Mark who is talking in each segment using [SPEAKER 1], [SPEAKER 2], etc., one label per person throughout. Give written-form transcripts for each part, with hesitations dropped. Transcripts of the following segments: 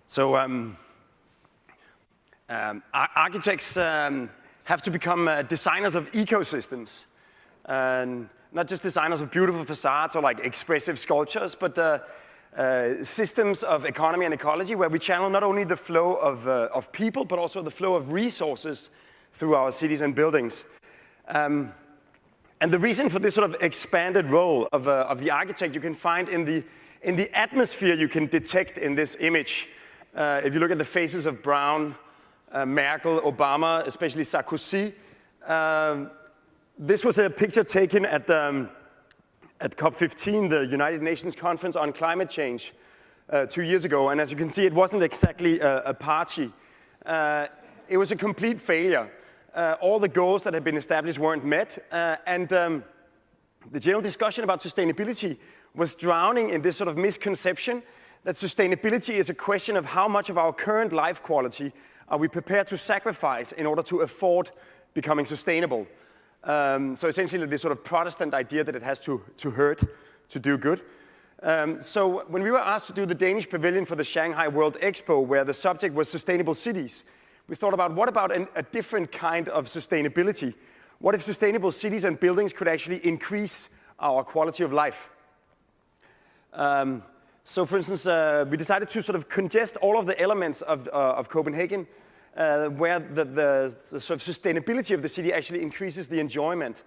[SPEAKER 1] So architects have to become designers of ecosystems, and not just designers of beautiful facades or like expressive sculptures, but systems of economy and ecology where we channel not only the flow of people, but also the flow of resources through our cities and buildings. And the reason for this sort of expanded role of the architect you can find in the atmosphere you can detect in this image. If you look at the faces of Brown, Merkel, Obama, especially Sarkozy, this was a picture taken at COP15, the United Nations Conference on Climate Change, 2 years ago. And as you can see, it wasn't exactly a party. It was a complete failure. All the goals that had been established weren't met. And the general discussion about sustainability was drowning in this sort of misconception that sustainability is a question of how much of our current life quality are we prepared to sacrifice in order to afford becoming sustainable. So essentially this sort of Protestant idea that it has to hurt to do good. So when we were asked to do the Danish pavilion for the Shanghai World Expo, where the subject was sustainable cities, we thought about what about a different kind of sustainability? What if sustainable cities and buildings could actually increase our quality of life? So for instance, we decided to sort of congest all of the elements of Copenhagen where the sort of sustainability of the city actually increases the enjoyment.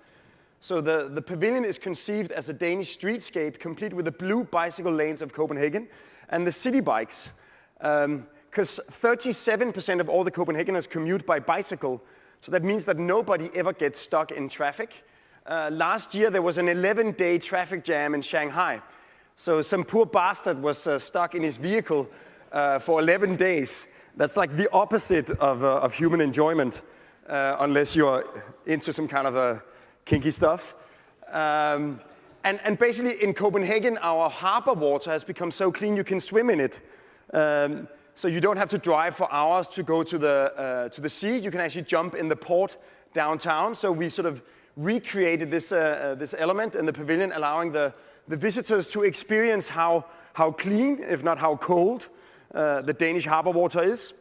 [SPEAKER 1] So the pavilion is conceived as a Danish streetscape complete with the blue bicycle lanes of Copenhagen and the city bikes. Because 37% of all the Copenhageners commute by bicycle, so that means that nobody ever gets stuck in traffic. Last year there was an 11-day traffic jam in Shanghai. So some poor bastard was stuck in his vehicle for 11 days. That's like the opposite of human enjoyment, unless you're into some kind of kinky stuff. And basically in Copenhagen, our harbor water has become so clean you can swim in it. So you don't have to drive for hours to go to the sea. You can actually jump in the port downtown. So we sort of recreated this element in the pavilion, allowing the visitors to experience how clean, if not how cold, the Danish harbor water is.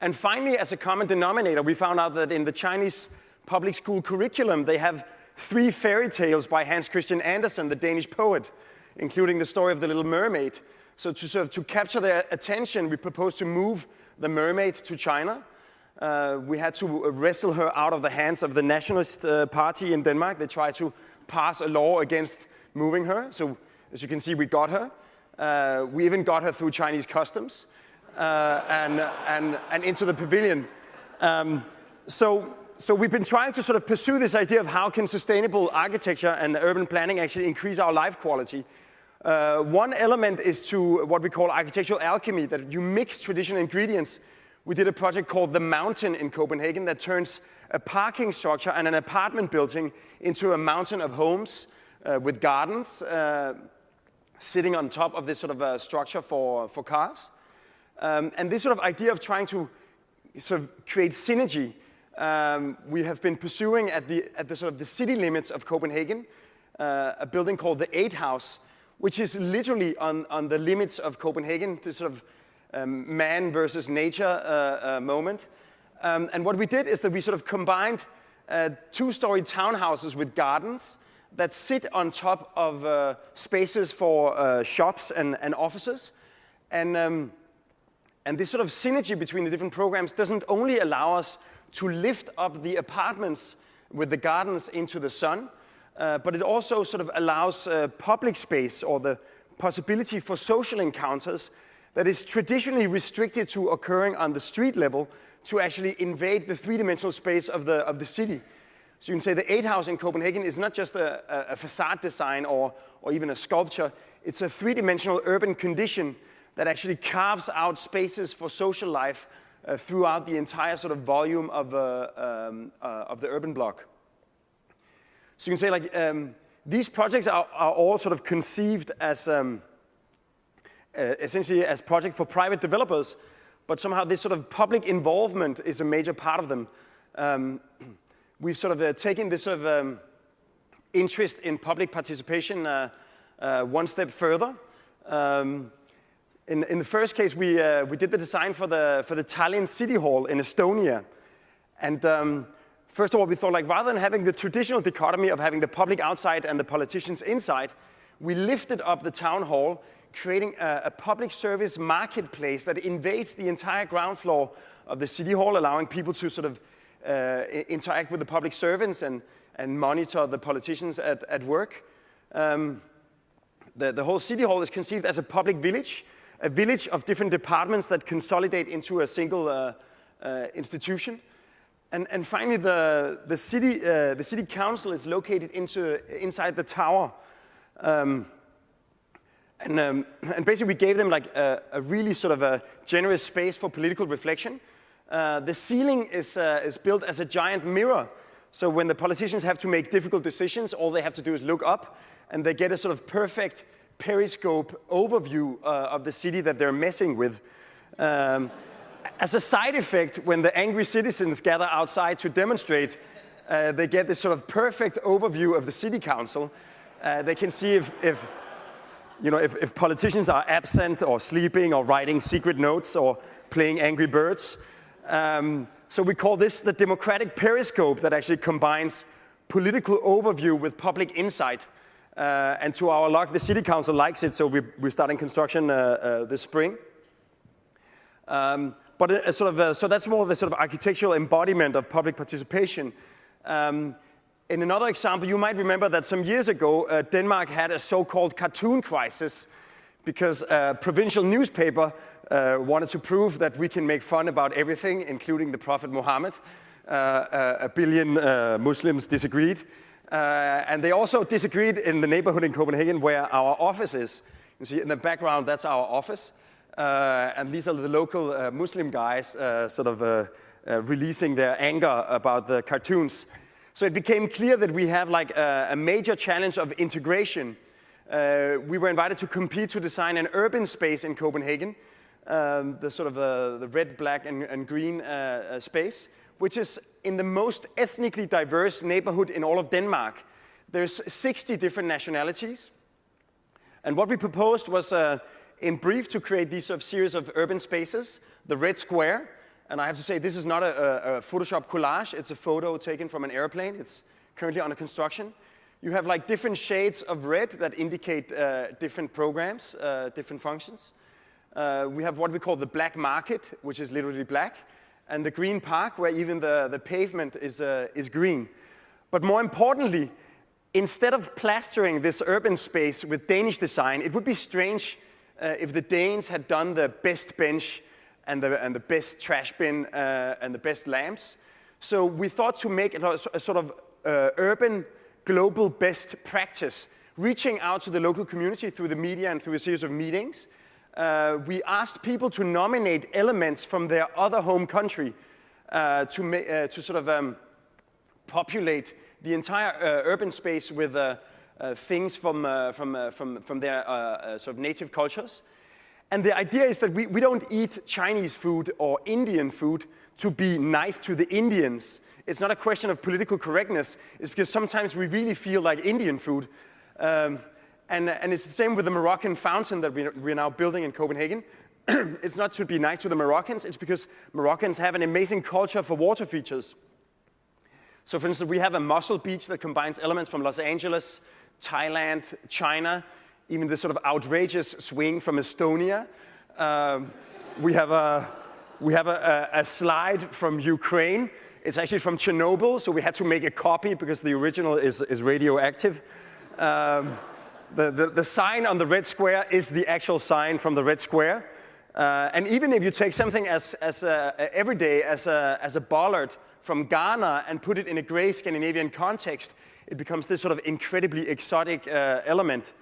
[SPEAKER 1] And finally, as a common denominator, we found out that in the Chinese public school curriculum, they have 3 fairy tales by Hans Christian Andersen, the Danish poet, including the story of the Little Mermaid. So to capture their attention, we proposed to move the mermaid to China. We had to wrestle her out of the hands of the Nationalist Party in Denmark. They tried to pass a law against moving her. So as you can see, we got her. We even got her through Chinese customs and into the pavilion. So we've been trying to sort of pursue this idea of how can sustainable architecture and urban planning actually increase our life quality. One element is to what we call architectural alchemy, that you mix traditional ingredients. We did a project called The Mountain in Copenhagen that turns a parking structure and an apartment building into a mountain of homes with gardens sitting on top of this sort of structure for cars. And this sort of idea of trying to sort of create synergy, we have been pursuing at the sort of the city limits of Copenhagen, a building called the 8 House, which is literally on the limits of Copenhagen, this sort of man versus nature moment. And what we did is that we sort of combined 2-story townhouses with gardens that sit on top of spaces for shops and offices. And this sort of synergy between the different programs doesn't only allow us to lift up the apartments with the gardens into the sun, but it also sort of allows public space or the possibility for social encounters that is traditionally restricted to occurring on the street level to actually invade the 3-dimensional space of the city. So you can say the 8 House in Copenhagen is not just a facade design or even a sculpture. It's a 3-dimensional urban condition that actually carves out spaces for social life throughout the entire sort of volume of the urban block. So you can say like these projects are all sort of conceived as essentially as projects for private developers, but somehow this sort of public involvement is a major part of them. We've sort of taken this sort of interest in public participation one step further. In the first case, we did the design for the Tallinn City Hall in Estonia. And first of all, we thought, like, rather than having the traditional dichotomy of having the public outside and the politicians inside, we lifted up the town hall, creating a public service marketplace that invades the entire ground floor of the city hall, allowing people to sort of interact with the public servants and monitor the politicians at work. The whole city hall is conceived as a public village, a village of different departments that consolidate into a single institution. And finally, the city council is located inside the tower. And basically, we gave them like a really sort of a generous space for political reflection. The ceiling is built as a giant mirror. So when the politicians have to make difficult decisions, all they have to do is look up, and they get a sort of perfect periscope overview of the city that they're messing with. As a side effect, when the angry citizens gather outside to demonstrate, they get this sort of perfect overview of the city council. They can see if politicians are absent or sleeping or writing secret notes or playing Angry Birds. So we call this the democratic periscope that actually combines political overview with public insight. And to our luck, the city council likes it, so we're starting construction this spring. So that's more the sort of architectural embodiment of public participation. In another example, you might remember that some years ago, Denmark had a so-called cartoon crisis because a provincial newspaper wanted to prove that we can make fun about everything, including the Prophet Muhammad. A billion Muslims disagreed. And they also disagreed in the neighborhood in Copenhagen where our office is. You see in the background, that's our office. And these are the local Muslim guys releasing their anger about the cartoons. So it became clear that we have like a major challenge of integration. We were invited to compete to design an urban space in Copenhagen, the red, black, and green space, which is in the most ethnically diverse neighborhood in all of Denmark. There's 60 different nationalities. And what we proposed was, in brief, to create these sort of series of urban spaces, the red square. And I have to say, this is not a Photoshop collage. It's a photo taken from an airplane. It's currently under construction. You have like different shades of red that indicate different programs, different functions. We have what we call the black market, which is literally black, and the green park, where even the pavement is green. But more importantly, instead of plastering this urban space with Danish design, it would be strange if the Danes had done the best bench and the best trash bin and the best lamps. So we thought to make it a sort of urban, global best practice, reaching out to the local community through the media and through a series of meetings. We asked people to nominate elements from their other home country to populate the entire urban space with things from their sort of native cultures. And the idea is that we don't eat Chinese food or Indian food to be nice to the Indians. It's not a question of political correctness. It's because sometimes we really feel like Indian food. And it's the same with the Moroccan fountain that we're now building in Copenhagen. It's not to be nice to the Moroccans. It's because Moroccans have an amazing culture for water features. So for instance, we have a mussel beach that combines elements from Los Angeles, Thailand, China, even this sort of outrageous swing from Estonia. We have a slide from Ukraine. It's actually from Chernobyl, so we had to make a copy because the original is radioactive. The sign on the red square is the actual sign from the red square. And even if you take something as everyday as a bollard from Ghana and put it in a gray Scandinavian context, it becomes this sort of incredibly exotic element.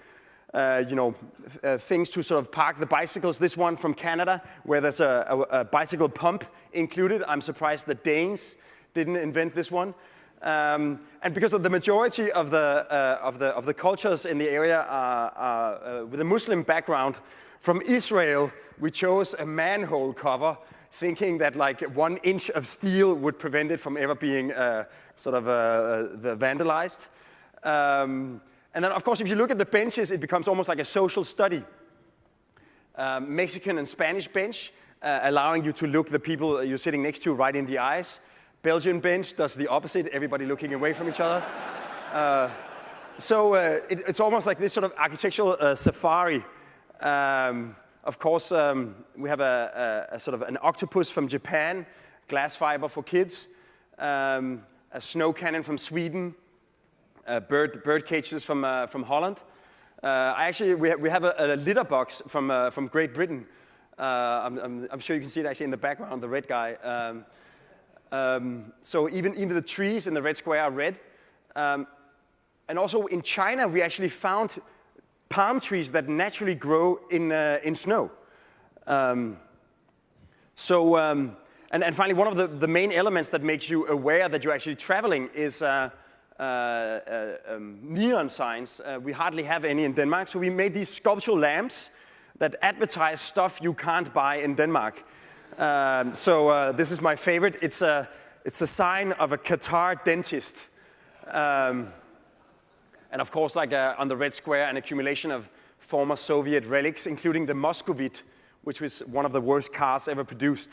[SPEAKER 1] Things to sort of park the bicycles. This one from Canada, where there's a bicycle pump included. I'm surprised the Danes didn't invent this one. And because of the majority of the cultures in the area are with a Muslim background, from Israel, we chose a manhole cover, thinking that like 1 inch of steel would prevent it from ever being vandalized. And then, of course, if you look at the benches, it becomes almost like a social study. Mexican and Spanish bench, allowing you to look the people you're sitting next to right in the eyes. Belgian bench does the opposite, everybody looking away from each other. It's almost like this sort of architectural safari. Of course, we have a sort of an octopus from Japan, glass fiber for kids, a snow cannon from Sweden, bird cages from Holland. We have a litter box from Great Britain. I'm sure you can see it actually in the background, the red guy. So even the trees in the red square are red. And also in China, we actually found palm trees that naturally grow in snow. And finally, one of the main elements that makes you aware that you're actually traveling is neon signs. We hardly have any in Denmark, so we made these sculptural lamps that advertise stuff you can't buy in Denmark. This is my favorite. It's a sign of a Qatar dentist. And of course, like on the red square, an accumulation of former Soviet relics, including the Moscovite, which was one of the worst cars ever produced.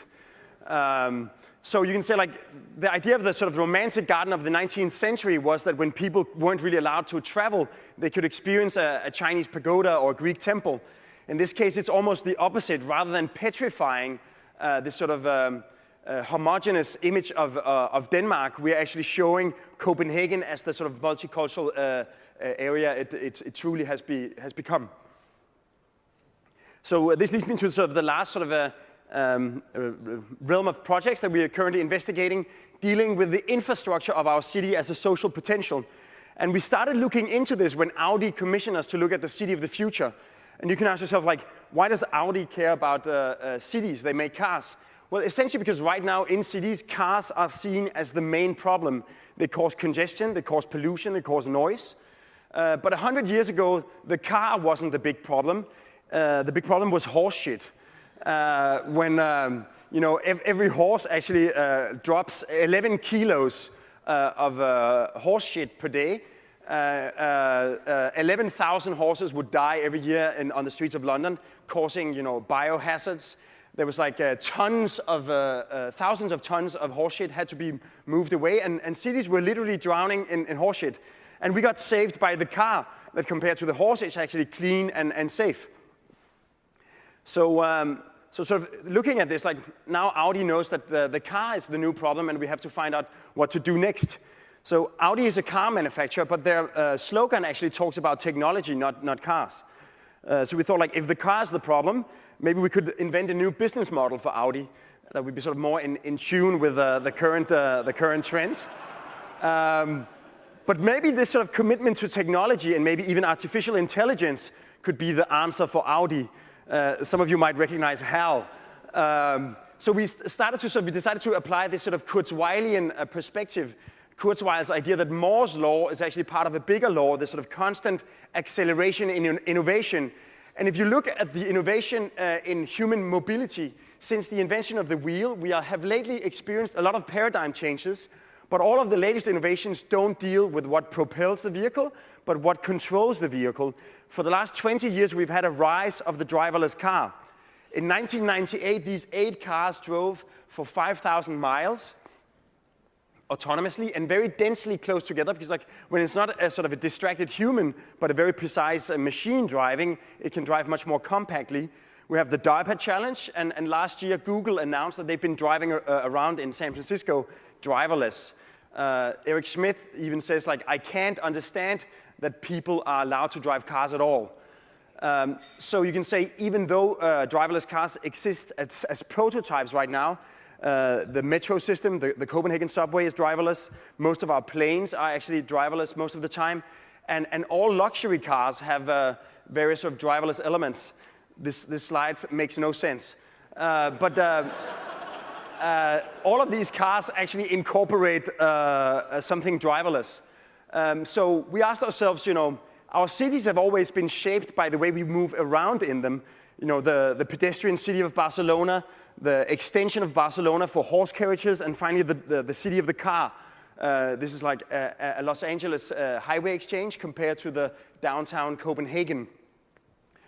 [SPEAKER 1] So you can say, like, the idea of the sort of romantic garden of the 19th century was that when people weren't really allowed to travel, they could experience a Chinese pagoda or a Greek temple. In this case, it's almost the opposite. Rather than petrifying this sort of homogeneous image of Denmark, we're actually showing Copenhagen as the sort of multicultural area it truly has become. So this leads me to sort of the last sort of realm of projects that we are currently investigating, dealing with the infrastructure of our city as a social potential. And we started looking into this when Audi commissioned us to look at the city of the future. And you can ask yourself, like, why does Audi care about cities? They make cars. Well, essentially because right now in cities, cars are seen as the main problem. They cause congestion, they cause pollution, they cause noise. But 100 years ago, the car wasn't the big problem. The big problem was horse shit. When every horse actually drops 11 kilos of horse shit per day. 11,000 horses would die every year on the streets of London, causing biohazards. There was like thousands of tons of horse shit had to be moved away, and cities were literally drowning in horse shit. And we got saved by the car that, compared to the horse, is actually clean and safe. So sort of looking at this, like, now Audi knows that the car is the new problem, and we have to find out what to do next. So Audi is a car manufacturer, but their slogan actually talks about technology, not cars. So we thought, like, if the car is the problem, maybe we could invent a new business model for Audi that would be sort of more in tune with the current trends. But maybe this sort of commitment to technology and maybe even artificial intelligence could be the answer for Audi. Some of you might recognize HAL. So we decided to apply this sort of Kurzweilian perspective. Kurzweil's idea that Moore's law is actually part of a bigger law, this sort of constant acceleration in innovation. And if you look at the innovation in human mobility, since the invention of the wheel, we have lately experienced a lot of paradigm changes, but all of the latest innovations don't deal with what propels the vehicle, but what controls the vehicle. For the last 20 years, we've had a rise of the driverless car. In 1998, these 8 cars drove for 5,000 miles autonomously and very densely close together, because, like, when it's not a sort of a distracted human, but a very precise machine driving, it can drive much more compactly. We have the DARPA challenge, and last year Google announced that they've been driving around in San Francisco driverless. Eric Schmidt even says, like, I can't understand that people are allowed to drive cars at all. So you can say, even though driverless cars exist as prototypes right now, the metro system, the Copenhagen subway is driverless. Most of our planes are actually driverless most of the time. And all luxury cars have various sort of driverless elements. This slide makes no sense. But all of these cars actually incorporate something driverless. So we asked ourselves, our cities have always been shaped by the way we move around in them. The pedestrian city of Barcelona, the extension of Barcelona for horse carriages, and finally the city of the car. This is like a Los Angeles highway exchange compared to the downtown Copenhagen.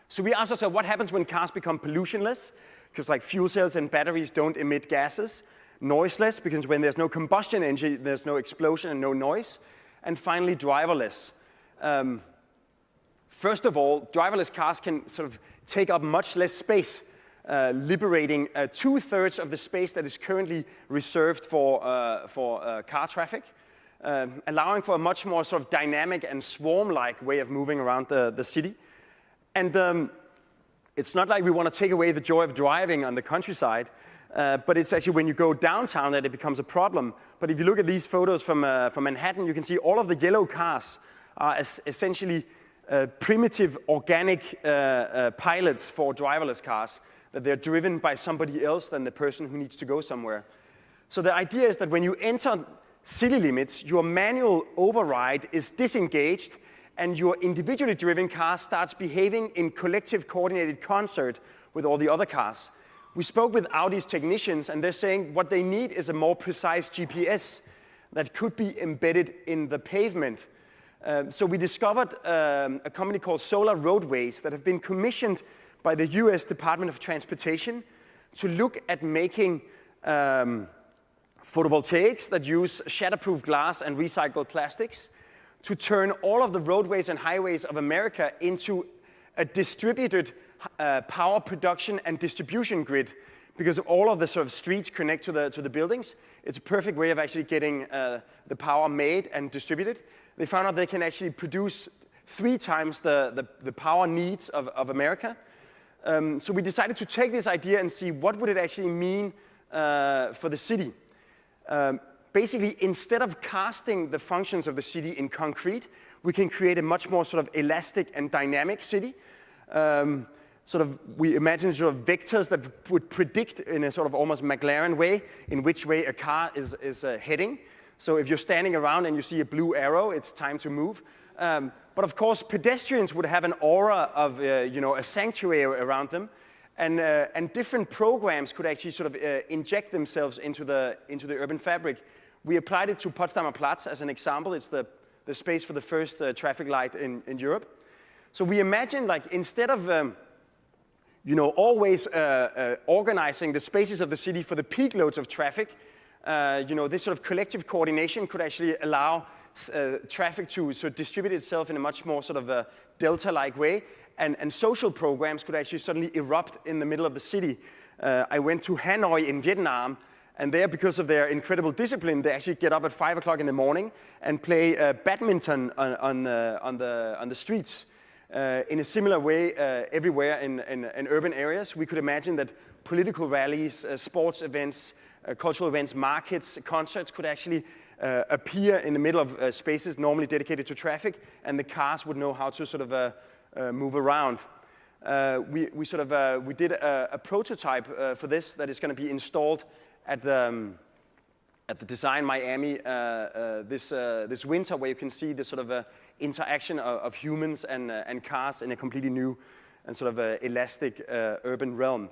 [SPEAKER 1] So we asked ourselves, what happens when cars become pollutionless? Because like fuel cells and batteries don't emit gases. Noiseless, because when there's no combustion engine, there's no explosion and no noise. And finally, driverless. First of all, driverless cars can sort of take up much less space, liberating 2/3 of the space that is currently reserved for car traffic, allowing for a much more sort of dynamic and swarm-like way of moving around the city. And it's not like we want to take away the joy of driving on the countryside, but it's actually when you go downtown that it becomes a problem. But if you look at these photos from Manhattan, you can see all of the yellow cars are essentially primitive organic pilots for driverless cars, that they're driven by somebody else than the person who needs to go somewhere. So the idea is that when you enter city limits, your manual override is disengaged and your individually driven car starts behaving in collective coordinated concert with all the other cars. We spoke with Audi's technicians and they're saying what they need is a more precise GPS that could be embedded in the pavement. So we discovered a company called Solar Roadways that have been commissioned by the US Department of Transportation to look at making photovoltaics that use shatterproof glass and recycled plastics to turn all of the roadways and highways of America into a distributed power production and distribution grid, because all of the sort of streets connect to the buildings. It's a perfect way of actually getting the power made and distributed. They found out they can actually produce 3 times the power needs of America. So we decided to take this idea and see what would it actually mean for the city. Basically, instead of casting the functions of the city in concrete, we can create a much more sort of elastic and dynamic city. We imagine sort of vectors that would predict in a sort of almost McLaren way in which way a car is heading. So if you're standing around and you see a blue arrow, it's time to move. But of course, pedestrians would have an aura of a sanctuary around them, and different programs could actually sort of inject themselves into the urban fabric. We applied it to Potsdamer Platz as an example. It's the space for the first traffic light in Europe. So we imagine, like, instead of always organizing the spaces of the city for the peak loads of traffic, this sort of collective coordination could actually allow traffic to sort of distribute itself in a much more sort of a delta-like way, and social programs could actually suddenly erupt in the middle of the city. I went to Hanoi in Vietnam, and there, because of their incredible discipline, they actually get up at 5 o'clock in the morning and play badminton on the streets. In a similar way, everywhere in urban areas, we could imagine that political rallies, sports events, cultural events, markets, concerts could actually appear in the middle of spaces normally dedicated to traffic, and the cars would know how to sort of move around. We did a prototype for this that is going to be installed at the Design Miami this winter, where you can see the sort of interaction of humans and cars in a completely new and sort of elastic urban realm.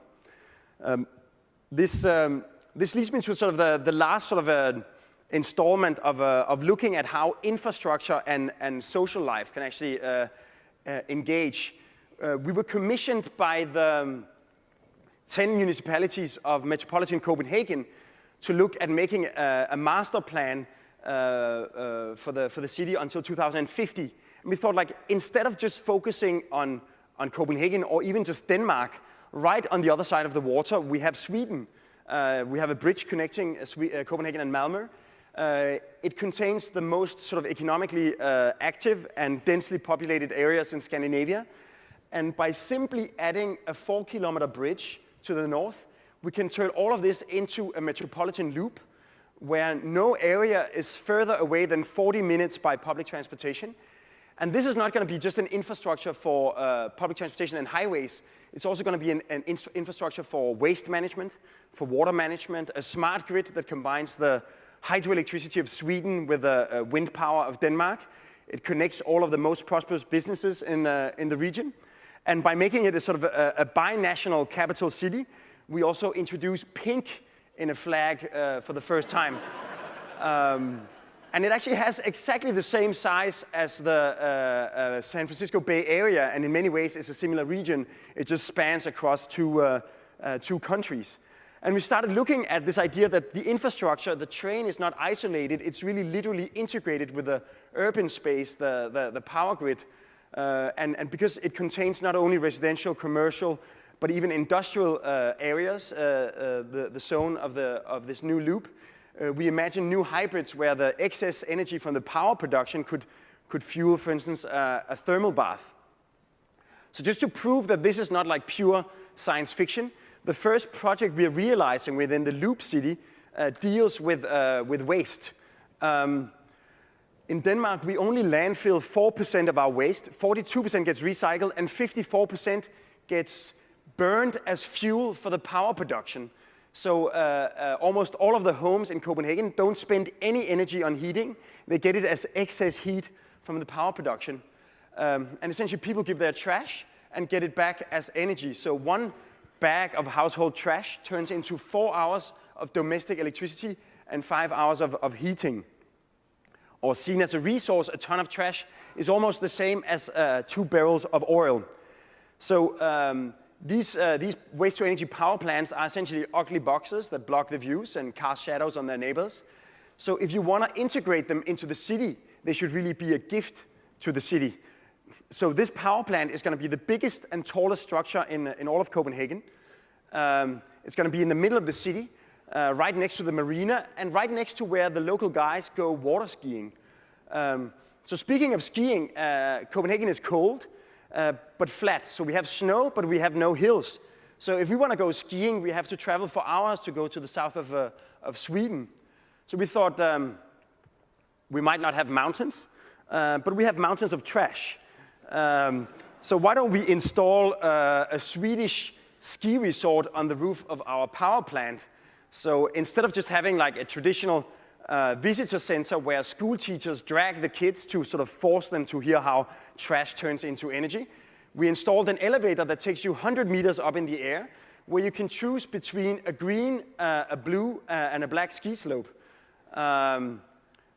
[SPEAKER 1] This leads me to sort of the last sort of installment of looking at how infrastructure and social life can actually engage. We were commissioned by the 10 municipalities of metropolitan Copenhagen to look at making a master plan for the city until 2050. And we thought, like, instead of just focusing on Copenhagen or even just Denmark, right on the other side of the water, we have Sweden. We have a bridge connecting Copenhagen and Malmö. It contains the most sort of economically active and densely populated areas in Scandinavia. And by simply adding a 4-kilometer bridge to the north, we can turn all of this into a metropolitan loop where no area is further away than 40 minutes by public transportation. And this is not going to be just an infrastructure for public transportation and highways. It's also going to be an infrastructure for waste management, for water management, a smart grid that combines the hydroelectricity of Sweden with the wind power of Denmark. It connects all of the most prosperous businesses in the region. And by making it a sort of a binational capital city, we also introduce pink in a flag for the first time. And it actually has exactly the same size as the San Francisco Bay Area, and in many ways is a similar region. It just spans across two countries. And we started looking at this idea that the infrastructure, the train is not isolated, it's really literally integrated with the urban space, the power grid. And because it contains not only residential, commercial, but even industrial areas, the zone of this new loop, we imagine new hybrids where the excess energy from the power production could fuel, for instance, a thermal bath. So just to prove that this is not like pure science fiction, the first project we are realizing within the Loop City deals with waste. In Denmark, we only landfill 4% of our waste, 42% gets recycled, and 54% gets burned as fuel for the power production. So almost all of the homes in Copenhagen don't spend any energy on heating. They get it as excess heat from the power production. And essentially, people give their trash and get it back as energy. So one bag of household trash turns into 4 hours of domestic electricity and 5 hours of heating. Or seen as a resource, a ton of trash is almost the same as 2 barrels of oil. So these waste-to-energy power plants are essentially ugly boxes that block the views and cast shadows on their neighbors. So if you want to integrate them into the city, they should really be a gift to the city. So this power plant is going to be the biggest and tallest structure in all of Copenhagen. It's going to be in the middle of the city, right next to the marina, and right next to where the local guys go water skiing. So speaking of skiing, Copenhagen is cold, but flat. So we have snow, but we have no hills. So if we want to go skiing, we have to travel for hours to go to the south of Sweden. So we thought we might not have mountains, but we have mountains of trash. So why don't we install a Swedish ski resort on the roof of our power plant? So instead of just having like a traditional visitor center where school teachers drag the kids to sort of force them to hear how trash turns into energy, we installed an elevator that takes you 100 meters up in the air, where you can choose between a green, a blue, and a black ski slope.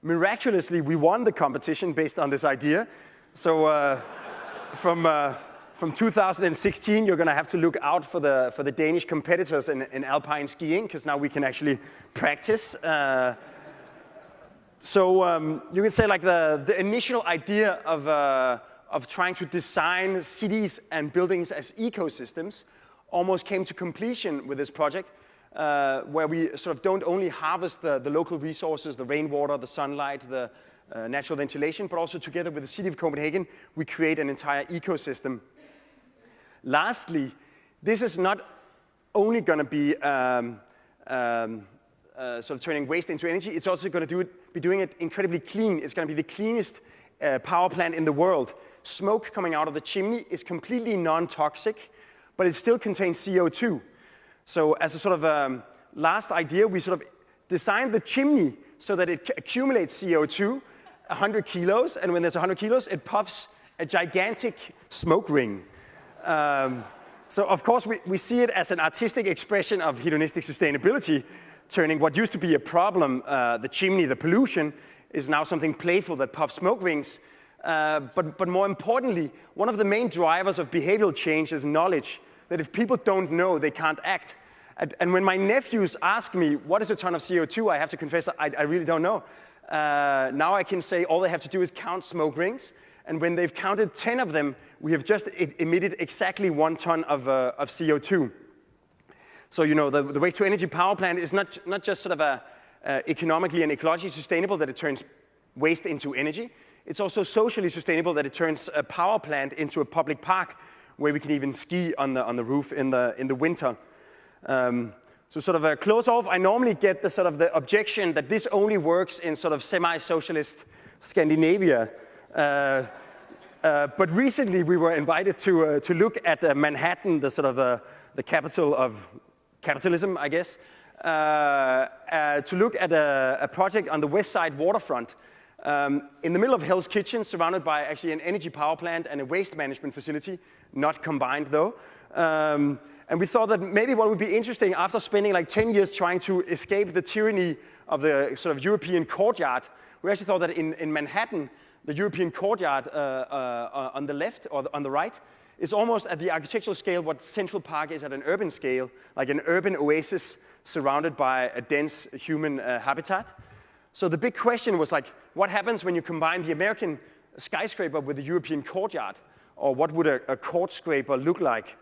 [SPEAKER 1] Miraculously, we won the competition based on this idea. So from 2016, you're going to have to look out for the Danish competitors in alpine skiing, because now we can actually practice. So you can say like the initial idea of trying to design cities and buildings as ecosystems almost came to completion with this project, where we sort of don't only harvest the local resources, the rainwater, the sunlight, the natural ventilation, but also together with the city of Copenhagen, we create an entire ecosystem. Lastly, this is not only going to be sort of turning waste into energy, it's also going to be doing it incredibly clean. It's going to be the cleanest power plant in the world. Smoke coming out of the chimney is completely non-toxic, but it still contains CO2. So as a sort of last idea, we sort of designed the chimney so that it accumulates CO2, 100 kilos, and when there's 100 kilos, it puffs a gigantic smoke ring. So of course, we see it as an artistic expression of hedonistic sustainability, turning what used to be a problem, the chimney, the pollution, is now something playful that puffs smoke rings. But more importantly, one of the main drivers of behavioral change is knowledge, that if people don't know, they can't act. And when my nephews ask me, what is a ton of CO2, I have to confess, I really don't know. Now I can say all they have to do is count smoke rings. And when they've counted 10 of them, we have just emitted exactly 1 ton of CO2. So, you know, the waste-to-energy power plant is not just sort of economically and ecologically sustainable that it turns waste into energy. It's also socially sustainable that it turns a power plant into a public park where we can even ski on the roof in the winter. So sort of a close off, I normally get the sort of the objection that this only works in sort of semi-socialist Scandinavia. But recently we were invited to look at Manhattan, the sort of the capital of capitalism, I guess, to look at a project on the West Side waterfront. In the middle of Hell's Kitchen, surrounded by actually an energy power plant and a waste management facility, not combined though. And we thought that maybe what would be interesting after spending like 10 years trying to escape the tyranny of the sort of European courtyard We actually thought that in Manhattan, the European courtyard on the left or on the right is almost at the architectural scale what Central Park is at an urban scale, like an urban oasis surrounded by a dense human habitat. So the big question was like, what happens when you combine the American skyscraper with the European courtyard? Or what would a court scraper look like?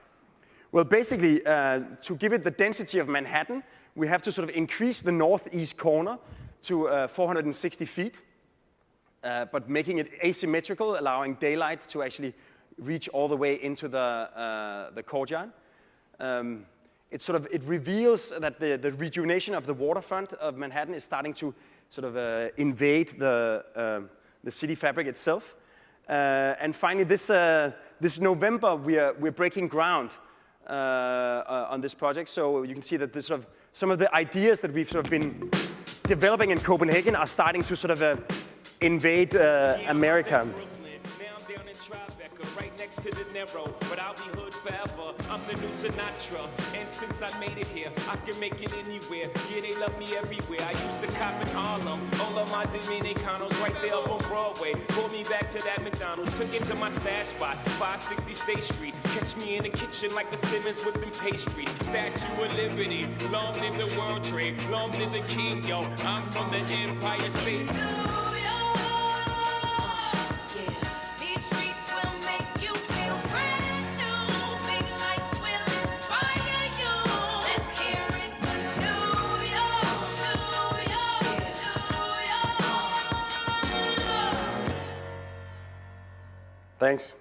[SPEAKER 1] Well, basically, to give it the density of Manhattan, we have to sort of increase the northeast corner to 460 feet, but making it asymmetrical, allowing daylight to actually reach all the way into the courtyard. It reveals that the rejuvenation of the waterfront of Manhattan is starting to sort of invade the city fabric itself. And finally, this November, we're breaking ground on this project. So you can see that some of the ideas that we've sort of been developing in Copenhagen are starting to sort of invade America.
[SPEAKER 2] To the narrow, but I'll be hood forever. I'm the new Sinatra, and since I made it here, I can make it anywhere. Yeah, they love me everywhere. I used to cop in Harlem, all of my Dominicanos right there up on Broadway. Pulled me back to that McDonald's, took it to my stash spot, 560 State Street. Catch me in the kitchen like a Simmons whipping pastry. Statue of Liberty, long live the World Trade, long live the King, yo. I'm from the Empire State.
[SPEAKER 1] Thanks.